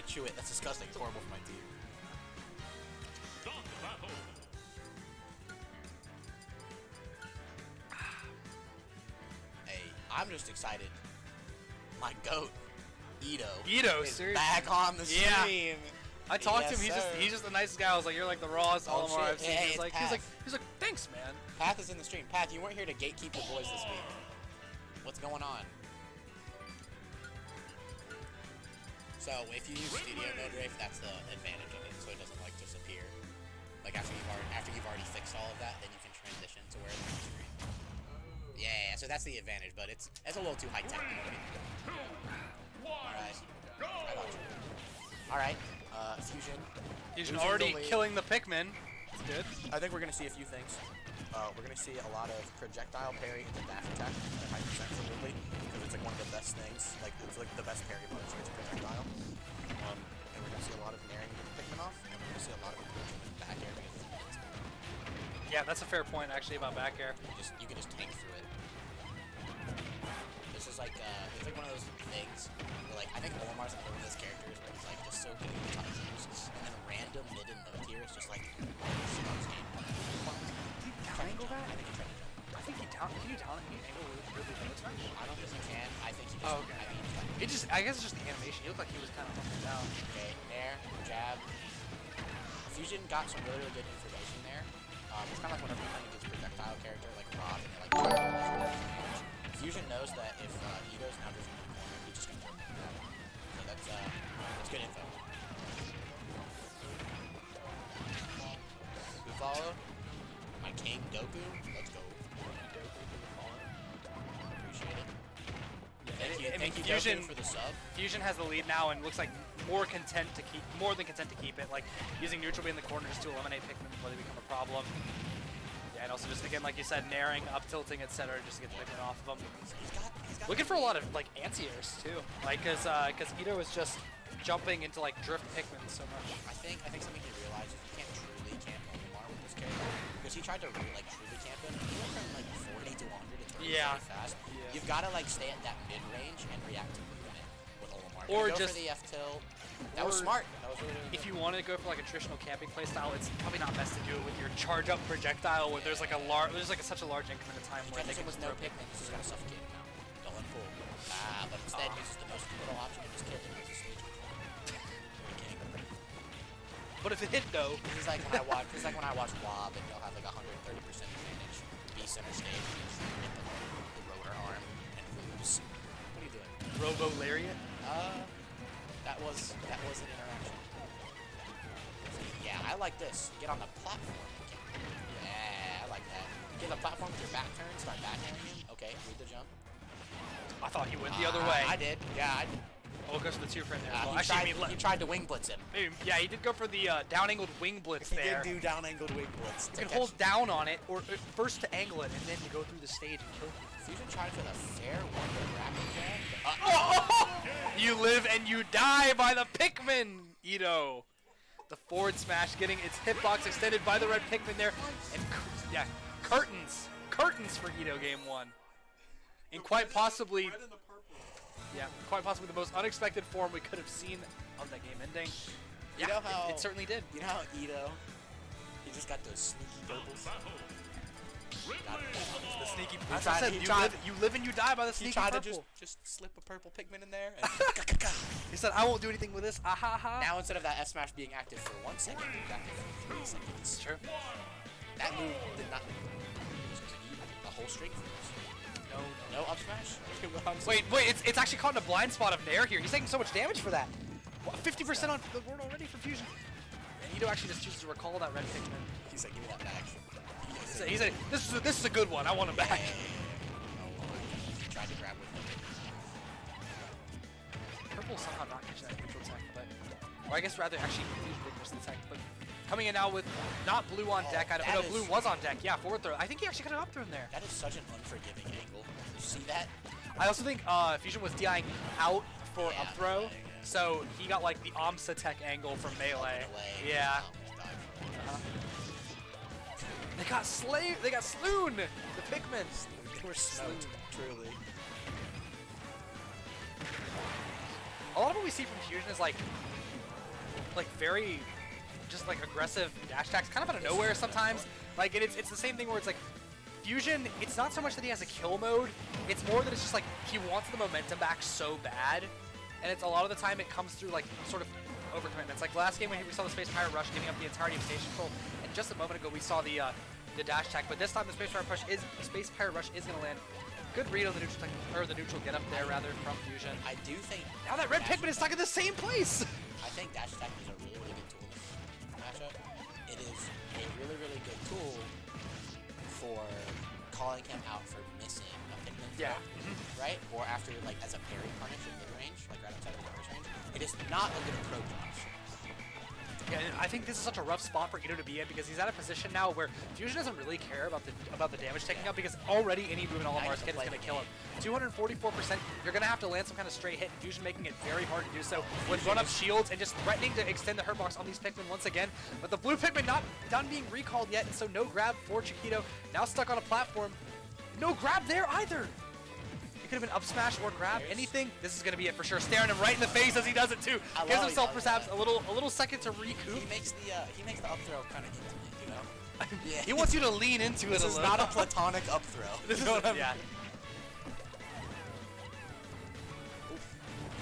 to chew it. That's disgusting. It's horrible for my teeth. Hey, I'm just excited. My goat, Ito, is back on the stream. I talked to him. He's just the nicest guy. I was like, you're like the rawest Olimar I've seen. He's like, thanks, man. Path is in the stream. Path, you weren't here to gatekeep the boys this week. What's going on? So if you use Studio Mode, Rafe, that's the advantage of it, so it doesn't like disappear. Like after you've already fixed all of that, then you can transition to where it's on the screen. Yeah, so that's the advantage, but it's a little too high tech. Alright, Fusion already killing the Pikmin. That's good. I think we're gonna see a few things. We're gonna see a lot of projectile parry into dash attack at high percent for Ridley, because it's like one of the best things. Like it's like the best parry mode against projectile. And we're gonna see a lot of naring to the Pikmin off, and we're gonna see a lot of approaching with back air against the Pikmin. Yeah, that's a fair point actually about back air. You can just tank through it. This is like it's like one of those things where like I think Olimar's like one of those characters where he's like just so good at top tiers, and then random mid and low tier is just like Triangle that? I think he tried to jump. I think he down. Can you down and angle really low smash? I don't think he can. I think he just. Oh, okay. I guess it's just the animation. He looked like he was kind of up and down. Okay, there, jab. Fusion got some really good information there. It's kind of like whenever you're playing against projectile character like Rod and like Fusion knows that if Ito's now just in the corner, he's just gonna jump into that. So that's good info. Good follow. My king Goku, let's go. Appreciate it. Thank you, Fusion, Goku, for the sub. Fusion has the lead now and looks like more than content to keep it. Like using neutral B in the corner just to eliminate Pikmin before they become a problem. Yeah, and also just again, like you said, naring, up tilting, etc., just to get the Pikmin off of them. He's got looking for a lot of like anti-airs too, like because Ito is just jumping into like drift Pikmin so much. I think something he realized is you can't truly camp Olimar with this character, because he tried to like truly camp him. He went from like 40 to 130 really fast. Yeah. You've got to like stay at that mid range and react to movement with Olimar. Or go just for the F tilt. That was smart. That was really if you want to go for like a traditional camping playstyle, it's probably not best to do it with your charge up projectile where there's like such a large increment of time where they can with no Pikmin, he's just gonna suffocate him now. Don't let him pull. But instead uses the most pivotal option and just kills him with his stage control. But if it hit though, this is like when I watch Wob and you'll have like 130% advantage. Be center stage and just hit the rotor arm and lose. What are you doing? Robo Lariat? That was an interaction. Yeah, I like this. Get on the platform. Yeah, I like that. Get on the platform with your back turn, start backhanding him. Okay, read the jump. I thought he went the other way. I did. Yeah, I did. Oh, it goes for the two frame there. Well, he tried to wing blitz him. Maybe, yeah, he did go for the down-angled wing blitz there. He did do down-angled wing blitz. You can hold down on it, or first to angle it, and then to go through the stage and kill him. Fusion tried for the fair one rapid jab. You live and you die by the Pikmin, Ito. The forward smash getting its hitbox extended by the red Pikmin there, and yeah, curtains for Ito game one. And quite possibly, the most unexpected form we could have seen of that game ending. Yeah, you know how, it certainly did. You know how Ito, he just got those sneaky doubles. The sneaky. As I said, you live and you die by the sneaky purple. He tried to just slip a purple Pikmin in there. And he said, "I won't do anything with this." Ahaha. Now instead of that F smash being active for 1 second, it's active for 3 seconds. Sure. That move did not. The whole string for this. No up smash. Wait, it's actually caught in a blind spot of Nair here. He's taking so much damage for that. 50% on the board already for Fusion. And Ito actually just chooses to recall that red Pikmin. He's like, give me that back. He said, this is a good one. I want him back. He tried to grab with him. Purple somehow not catching that neutral attack, but or I guess rather actually the attack. But coming in now with not blue on deck. No, blue was on deck. Yeah, forward throw. I think he actually got an up throw in there. That is such an unforgiving angle. You see that? I also think Fusion was DIing out for up throw, so he got like the Omsa tech angle from melee. Yeah. They got slayed. They got sloon. The Pikmin. They were smoked, truly. lot of what we see from Fusion is like very just like aggressive dash attacks, kind of out of nowhere sometimes. Like it's the same thing where it's like Fusion, it's not so much that he has a kill mode, it's more that it's just like he wants the momentum back so bad, and it's a lot of the time it comes through like sort of overcommitments. Like last game when we saw the Space Pirate Rush giving up the entirety of station control, and just a moment ago we saw the dash attack, but this time the Space Pirate Rush is going to land. Good read on the neutral or the neutral get up there rather from Fusion. I do think now that red Pikmin is stuck in the same place. I think dash attack is a really, really good tool in this matchup. It is a really, really good tool for calling him out for missing a Pikmin throw, right? Or after, like, as a parry punish in mid-range, like right outside of the punish range. It is not a good approach option. Yeah, and I think this is such a rough spot for Ito to be in because he's at a position now where Fusion doesn't really care about the damage taking up because already any move in Olimar's kit is going to kill him. 244%, you're going to have to land some kind of straight hit, and Fusion making it very hard to do so with run-up shields and just threatening to extend the hurt box on these Pikmin once again. But the blue Pikmin not done being recalled yet, and so no grab for Chiquito. Now stuck on a platform. No grab there either. Could have been up smash or grab, anything. This is going to be it for sure. Staring him right in the face as he does it too. Gives himself perhaps a little second to recoup. He makes the up throw kind of intimate, you know. Yeah. He wants you to lean into it a little. This is not a platonic up throw. This is yeah.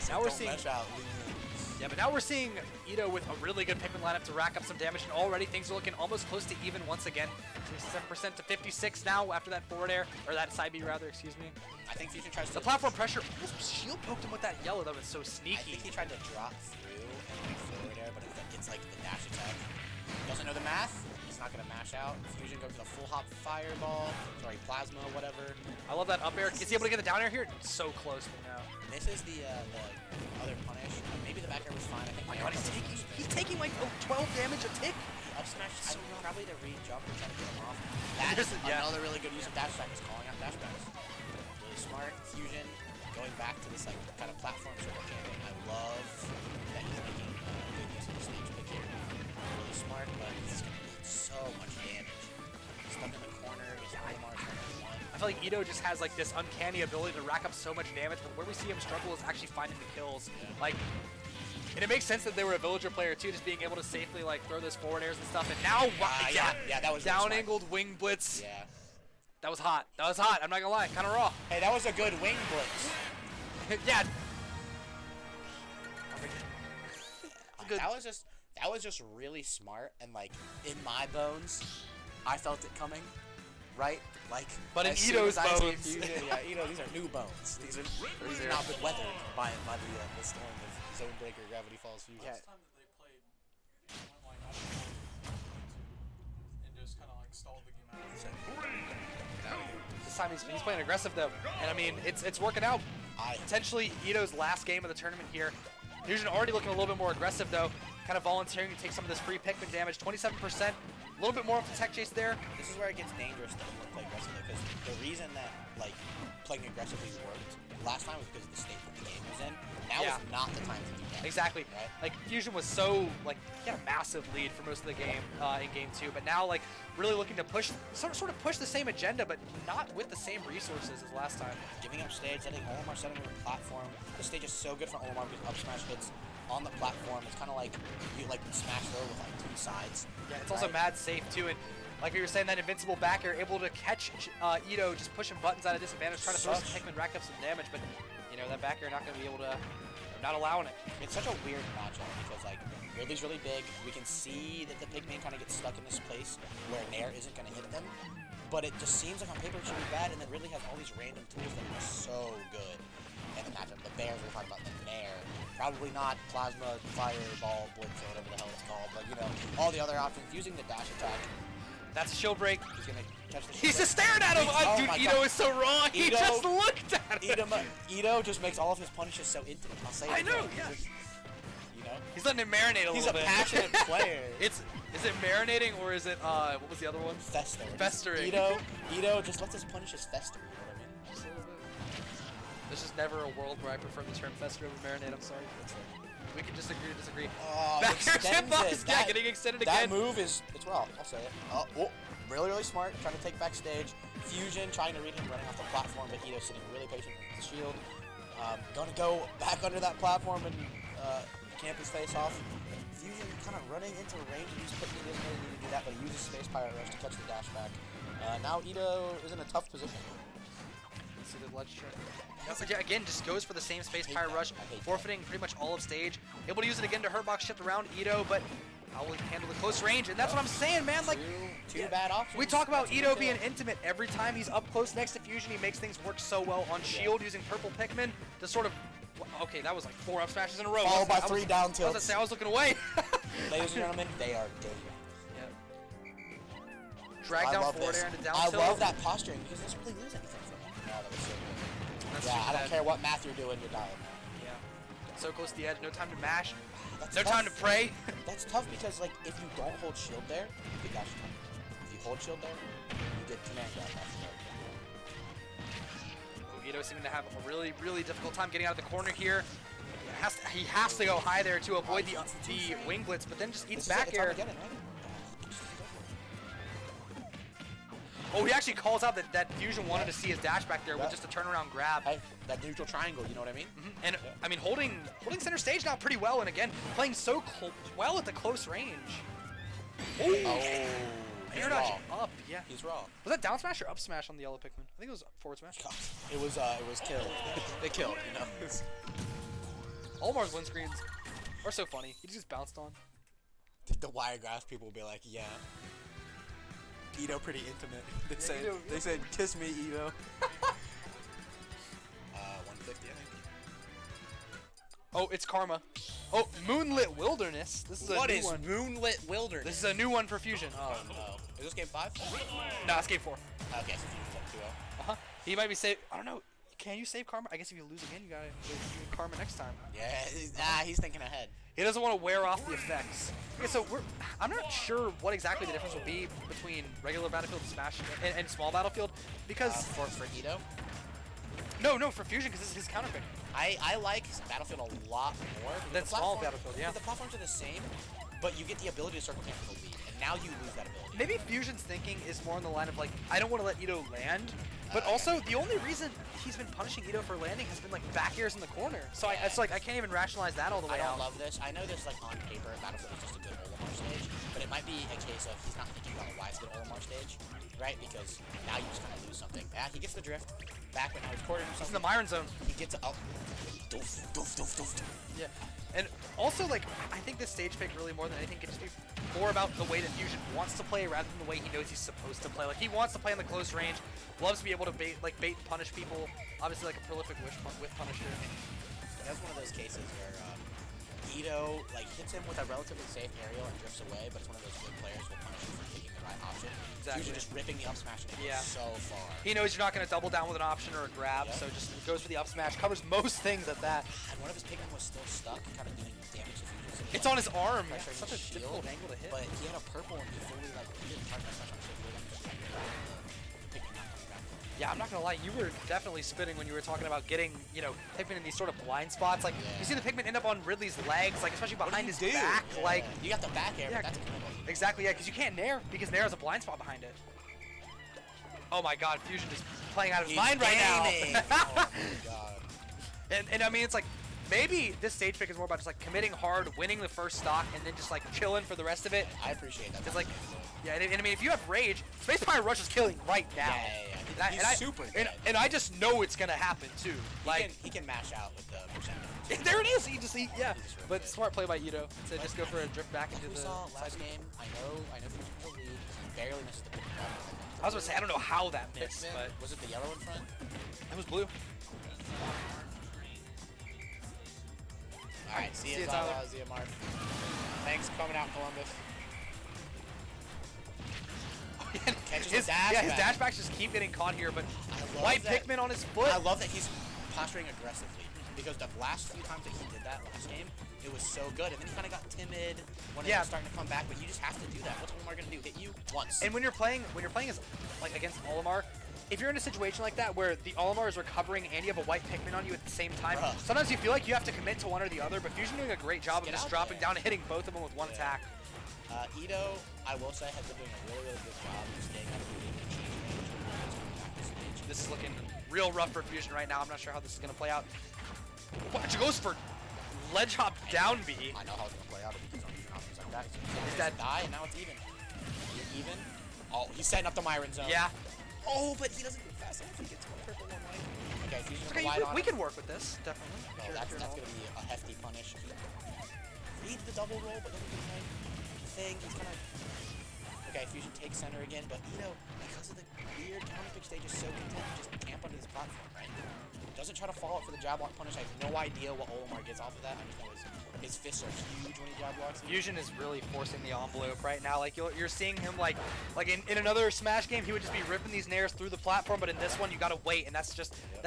Now we're seeing. Yeah, but now we're seeing Ito with a really good Pikmin lineup to rack up some damage, and already things are looking almost close to even once again. 67% to 56 now after that forward air, or that side B rather, excuse me. I think Fusion tries to... The platform pressure, shield poked him with that yellow, that was so sneaky. I think he tried to drop through and like forward air, but it's like the dash attack. Doesn't know the math, he's not going to mash out. Fusion goes to the full hop fireball, sorry, plasma, whatever. I love that up air. Is he able to get the down air here? So close but no. Misses the other punish. Maybe the back air was fine. I think oh my god, he's taking like 12 damage a tick. Up smash so probably the read jump and try to get him off. That is another really good use of dash attack, is calling out dash attacks. Really smart. Fusion going back to this like kind of platform circle camping. I love that he's making good use of the stage pick here. Really smart, but he's gonna need so much damage. Stuck in the corner, he's Olimar /1. I feel like Ito just has like this uncanny ability to rack up so much damage, but where we see him struggle is actually finding the kills. Yeah. Like, and it makes sense that they were a villager player too, just being able to safely like throw those forward airs and stuff. And now, yeah, that was down angled wing blitz. Yeah, that was hot. That was hot. I'm not gonna lie, kind of raw. Hey, that was a good wing blitz. Yeah. That was just really smart, and like in my bones, I felt it coming. Right? Like, but in Ito's bones. Fusion, yeah, Ito, these are new bones. These are not been weathered by the storm of Zone Breaker, Gravity Falls Fusion. Last time that they played, went like and just kind of like stalled the game out. This time he's playing aggressive though, and I mean it's working out. Potentially Ito's last game of the tournament here. Fusion already looking a little bit more aggressive though, kind of volunteering to take some of this free Pikmin damage. 27%. A little bit more of the tech chase there. This is where it gets dangerous to play aggressively, because the reason that like playing aggressively worked last time was because of the state that the game was in. Now is not the time to do that. Exactly. Right? Like Fusion was so like he had a massive lead for most of the game in game 2, but now like really looking to push sort of push the same agenda, but not with the same resources as last time. Giving up stage, setting Olimar, setting up a platform. The stage is so good for Olimar because up smash hits on the platform. It's kind of like you like smash throw with like two sides. Yeah, it's also mad safe too, and like we were saying, that invincible back air able to catch Ito just pushing buttons out of disadvantage, trying to throw some Pikmin, rack up some damage, but you know that back air not going to be able to, not allowing it. It's such a weird matchup because like Ridley's really big. We can see that the Pikmin kind of get stuck in this place where Nair isn't going to hit them, but it just seems like on paper it should be bad, and then Ridley has all these random tools that are so good in the matchup. The bears we're talking about, the Nair. Probably not plasma, fireball, blitz, or whatever the hell it's called, but you know, all the other options. Using the dash attack. That's a shield break. He's gonna catch the shield He's break. just staring at him! Oh dude, Ito is so raw! He just looked at him! Ito just makes all of his punishes so intimate. I'll say it. I know, yeah. You know? He's letting it marinate a little bit. He's a passionate player. Is it marinating or is it, what was the other one? Festering. Ito just lets his punishes fester, you know what I mean? Just a little bit. There's just never a world where I prefer the term fester over marinate, I'm sorry. We can disagree to disagree. Oh, back air chip box, yeah, getting extended again. That move is, it's raw, I'll say it. Oh, really, really smart, trying to take backstage. Fusion trying to read him running off the platform, but Ito sitting really patient with the shield. Gonna go back under that platform and camp his face off. Fusion kind of running into range. He's putting he doesn't really need to do that, but he uses Space Pirate Rush to catch the dash back. Now Ito is in a tough position. See the ledge trick. Yep. Again, just goes for the same Space Pirate Rush, forfeiting pretty much all of stage. Able to use it again to hurt box shift around Ito, but how will he handle the close range? And that's what I'm saying, man. Like, two bad options. we talk about Ito being intimate. Every time he's up close next to Fusion, he makes things work so well on shield using purple Pikmin to sort of. Okay, that was like 4 up smashes in a row. Followed by 3 down tilts. I was gonna say, I was looking away. Ladies and gentlemen, they are good. Drag down forward air into down I tilt. love that posturing because he doesn't really lose anything from it. Oh, that was so good. Yeah, I don't care what math you're doing, you're dying. Yeah. So close to the edge, no time to mash. That's no tough. time to pray. That's tough because, like, if you don't hold shield there, you get dash attack. If you hold shield there, you get command grab off the Ito seeming to have a really, really difficult time getting out of the corner here. He has to go high there to avoid the wing blitz, but then just eats back air. Oh, he actually calls out that Fusion wanted to see his dash back there with just a turnaround grab. Hey, that neutral triangle, you know what I mean? And I mean, holding center stage now pretty well, and again, playing so well at the close range. Oh, Air dodge up, yeah. He's raw. Was that down smash or up smash on the yellow Pikmin? I think it was forward smash. God, it was killed. They killed, you know. Olimar's win screens are so funny. He just bounced on. The Wiregrass people will be like, yeah. Ito pretty intimate. They said, kiss me, Ito. 150, I think. Oh, it's Karma. Oh, Moonlit Wilderness. This is a new one. Moonlit Wilderness? This is a new one for Fusion. Oh no. Is this game 5? No, it's game 4. Okay, so Fusion's up 2-0. He might be saved. I don't know. Can you save Karma? I guess if you lose again, you gotta do Karma next time. Yeah, he's thinking ahead. He doesn't want to wear off the effects. Okay, so I'm not sure what exactly the difference will be between regular Battlefield and Smash and small Battlefield because for Ito. No, for Fusion because this is his counter pick. I like Battlefield a lot more than small Battlefield. Yeah. The platforms are the same, but you get the ability to circle camp for the lead, and now you lose that ability. Maybe Fusion's thinking is more on the line of like, I don't want to let Ito land, but also the only reason he's been punishing Ito for landing has been like back airs in the corner. So it's like I can't even rationalize that all the way out. I don't love this. I know this like on paper, Battlefield is just a good Olimar stage, but it might be a case of he's not thinking about why it's a good Olimar stage, right? Because now you just kind of lose something. Yeah, he gets the drift back, but now he's quartering He's something. in the Myron zone. He gets up. Doof, doof, doof, doof. Yeah, and also like I think this stage pick really more than anything can just be more about the way that Fusion wants to play rather than the way he knows he's supposed to play. Like he wants to play in the close range, loves to be able to bait and punish people. Obviously like a prolific whiff punisher. That's one of those cases where Ito like hits him with a relatively safe aerial and drifts away, but it's one of those good players who will punish you for picking the right option. Exactly. Fusion just ripping the up smash and it goes so far. He knows you're not going to double down with an option or a grab, so just goes for the up smash, covers most things at that. And one of his Pikmin was still stuck, kind of doing damage to Fusion. So it's on his arm. Pressuring Such a his difficult shield, angle to hit. But he had a purple and he fully like he didn't charge that smash on shit. He was just like Pikmin not coming back. Yeah, I'm not gonna lie, you were definitely spitting when you were talking about getting, you know, Pikmin in these sort of blind spots. Like, you see the Pikmin end up on Ridley's legs, like, especially behind his back. Yeah. Like, you got the back air, but that's a combo. Exactly, yeah, because you can't nair, because nair has a blind spot behind it. Oh my god, Fusion is playing out of his mind right now. Oh my god. And I mean, it's like, maybe this stage pick is more about just like committing hard, winning the first stock, and then just like chilling for the rest of it. I appreciate that. It's like, yeah, and I mean, if you have rage, Space Pirate Rush is killing right now. Yeah. He's super good. And I just know it's gonna happen too. Like he can mash out with the percentage. There it is. But smart play by Ito to just go for a drift back into we the. saw last game. I know Fusion was the lead. He barely misses the pick. I was gonna say I don't know how that missed, but was it the yellow in front? It was blue. All right, see you, Tyler. See you, Mark. Thanks for coming out, Columbus. His dash backs just keep getting caught here, but white Pikmin on his foot. I love that he's posturing aggressively because the last few times that he did that last game, it was so good. And then he kind of got timid when it was starting to come back. But you just have to do that. What's Olimar gonna do? Hit you once. And when you're playing as like against Olimar, if you're in a situation like that where the Olimar is recovering and you have a white Pikmin on you at the same time, sometimes you feel like you have to commit to one or the other. But Fusion doing a great job of just dropping down and hitting both of them with one attack. Ito, I will say, has been doing a really, really good job of staying out of the lead and changing range when he's coming back to stage. this is looking real rough for Fusion right now. I'm not sure how this is gonna play out. What? She goes for ledge hop down B. I know how it's gonna play out if he keeps on using options like that. He's that die, and now it's even. Even. Oh, he's setting up the Myron zone. Yeah. Oh, but he doesn't move fast enough. He gets one purple, one white. Okay, Fusion's Okay, wide on we him. can work with this, definitely. No, that's gonna be a hefty punish. Reads the double roll, but doesn't do the thing. He's gonna. Okay, Fusion takes center again, but because of the weird counter pick stage, is so content to just camp under this platform, right? Doesn't try to follow up for the jab block punish. I have no idea what Olimar gets off of that. I just know his fists are huge when he jab blocks. Fusion is really forcing the envelope right now. Like you're seeing him like in another Smash game, he would just be ripping these nairs through the platform, but in this one you gotta wait, and that's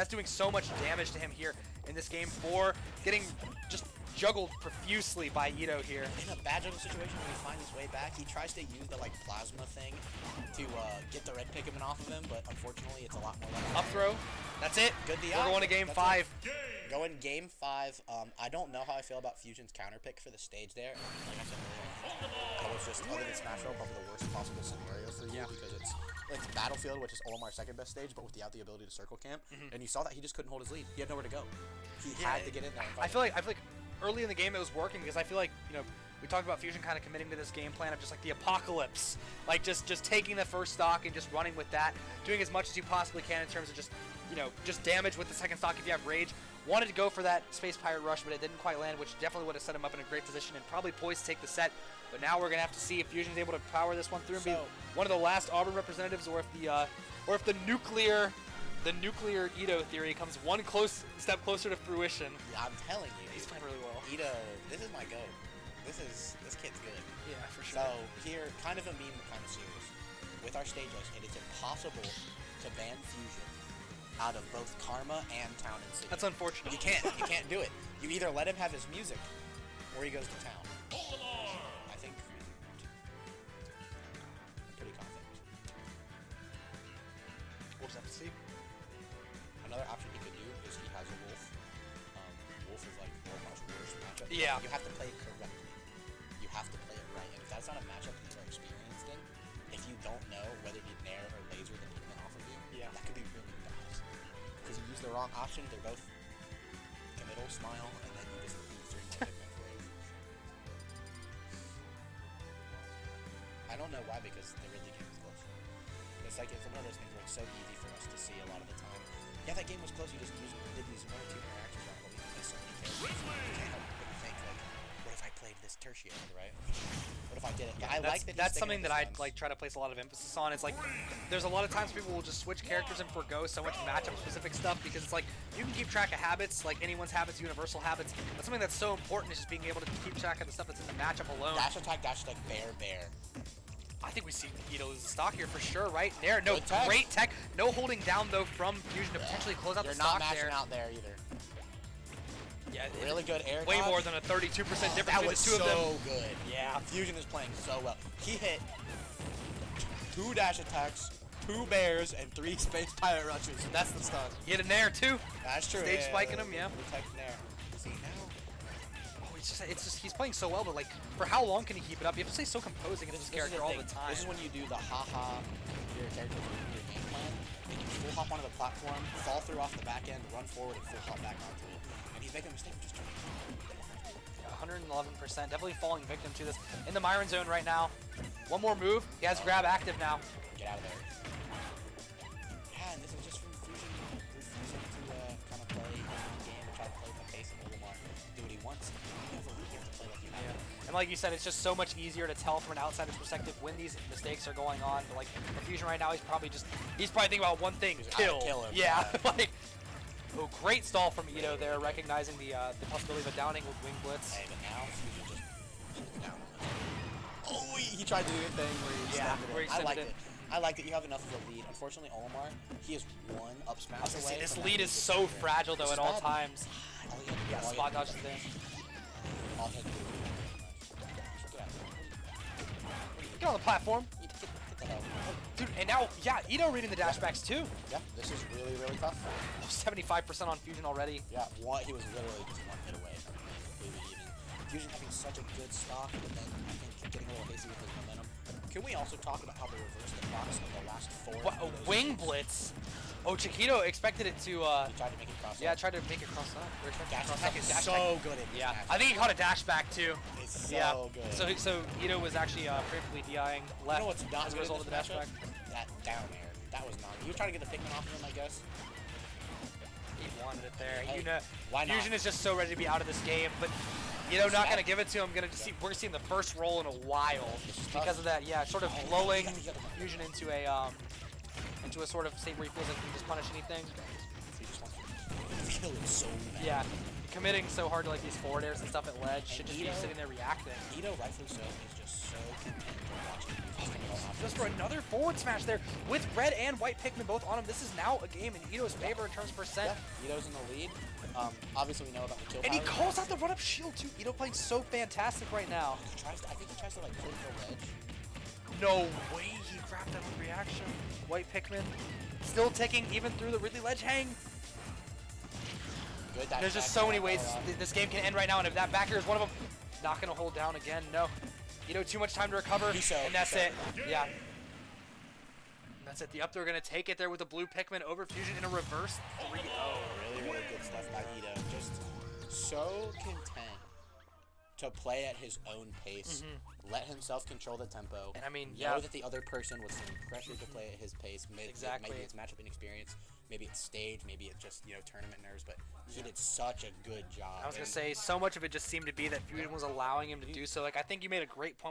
doing so much damage to him here in this game for getting just juggled profusely by Ito here. In a bad juggle situation, when he finds his way back, he tries to use the plasma thing to get the red Pikmin off of him, but unfortunately it's a lot more like up throw. That's it. Good DI. We're going to game 5. Going game 5. I don't know how I feel about Fusion's counter pick for the stage there. Like I said earlier, that was just, other than Smash Roll, probably the worst possible scenario for you because it's Battlefield, which is Olimar's second best stage, but without the ability to circle camp. And you saw that he just couldn't hold his lead. He had nowhere to go. He had to get in there. And I feel like early in the game it was working because I feel like we talked about Fusion kind of committing to this game plan of just like the apocalypse, like just taking the first stock and just running with that, doing as much as you possibly can in terms of just damage with the second stock if you have rage. Wanted to go for that Space Pirate Rush, but it didn't quite land, which definitely would have set him up in a great position and probably poised to take the set. But now we're gonna have to see if Fusion's able to power this one through and be one of the last Auburn representatives, or if the nuclear Ito theory comes one step closer to fruition. Yeah, I'm telling you, he's playing really well. Ito, this is my go. This kid's good. Yeah, for sure. So here, kind of a meme, but kind of serious. With our stage list, it is impossible to ban Fusion out of both Karma and Town and City. That's unfortunate. You can't do it. You either let him have his music, or he goes to Town. I think. I'm pretty confident. We'll just have to see. Another option he could do is he has a Wolf. Wolf is like Olimar's worst matchup. Yeah. You have to play it correctly. You have to play it right. And if that's not a matchup that you're experienced in, if you don't know whether to nair or laser the Pikmin off of you, that could be really bad. Because you use the wrong option, they're both committal, smile, and then you just lose 3 more Pikmin for it. I don't know why, because the Ridley game is close. It's one of those things where it's so easy for us to see a lot of the time. Yeah, that game was close. You just did these 1 or 2 interactions wrong, but we play so many characters. You can't help but think, what if I played this tertiary, right? What if I did it? Yeah, that's something that I try to place a lot of emphasis on. It's like there's a lot of times people will just switch characters and forgo so much matchup specific stuff because it's like you can keep track of habits, like anyone's habits, universal habits. But something that's so important is just being able to keep track of the stuff that's in the matchup alone. Dash attack, bear. I think we see Ito lose the stock here for sure, right? There, no, Good tech. great tech. No holding down, though, from Fusion to potentially close out the stock there. You're not matching out there either. Yeah, really good air way dodge. more than a 32% difference That between was the two of them. so good. Yeah, Fusion is playing so well. He hit 2 dash attacks, 2 bears, and 3 Space Pirate Rushes. That's the stun. He hit him there, too. That's true. Stage spiking him, yeah. Protect there. See, now. Oh, it's just he's playing so well, but like, for how long can he keep it up? You have to stay so composing in this character all the time. This is when you do the haha your character your game plan, and you full hop onto the platform, fall through off the back end, run forward, and full hop back onto it. And he's making a mistake just trying to 111%, definitely falling victim to this. In the Myron zone right now. One more move. He has grab active now. get out of there. Yeah, and this is just from Fusion refusing to kind of play the game and try to play the pace of Olimar, do what he wants. You have to play like you have to. And like you said, it's just so much easier to tell from an outsider's perspective when these mistakes are going on. But like for Fusion right now, he's probably thinking about one thing: kill him. Yeah, like. Oh, great stall from Ito there, recognizing the possibility of a downing with Wing Blitz. Hey, but now Fusion just down. Oh, he tried to do a thing where he extended it. I like that you have enough of a lead. Unfortunately, Olimar, he is one up smash away. This lead is so fragile though at all times. Yeah, spot dodges there. All he had to do was get on the platform. Get the hell. Dude, and now, yeah, Ito reading the dashbacks too. Yeah, this is really, really tough. 75% on Fusion already. Yeah, he was literally just one hit away from completely even. Fusion having such a good stock, but then I think getting a little hasty with his momentum. Can we also talk about how they reversed the clocks in the last 4? Wing Blitz. Oh, Chiquito expected it to, He tried to make it cross. yeah, tried to make it cross up. Or expected Dash it to cross attack up. is Dash so attack. good at this Yeah, match. I think he caught a dash back too. It's so Yeah. good. So Ito was actually preemptively DIing left You know what's not as a good result in of the this dash back. matchup? That down air. That was not. You were trying to get the Pikmin off of him, I guess. He wanted it there. Hey, You know, why not? Fusion is just so ready to be out of this game, but not gonna give it to him. Gonna just see, we're seeing the first roll in a while because of that. Yeah, sort of lulling Fusion into a sort of state where he feels like he can just punish anything. He just wants to kill him so bad. Yeah, committing so hard to like these forward airs and stuff at ledge. Should just be Ito- sitting there reacting. Ito, rightfully so, is just so content watching Just for another forward smash there with red and white Pikmin both on him. This is now a game in Ito's favor in terms of percent. Yeah, Ito's in the lead. Obviously, we know about the kill And he power. calls out the run-up shield too. Ito playing so fantastic right now. I think he tries to like pull the ledge. No way he grabbed that with reaction. White Pikmin still ticking even through the Ridley ledge hang. Good dash There's just attack, so many dash ways attack. this game can end right now, and if that back air is one of them, not gonna hold down again. No. Too much time to recover, and that's it. Yeah. And that's it. The up throw gonna take it there with the blue Pikmin over Fusion in a reverse 3-0. Really, really good stuff by Ito. Just so content to play at his own pace. Let himself control the tempo. And I mean, know that the other person was feeling pressure to play at his pace. Exactly. Maybe it's matchup inexperience. Maybe it's stage. Maybe it's just tournament nerves. But he did such a good job. I was gonna say so much of it just seemed to be that Fusion was allowing him to do so. Like I think you made a great point with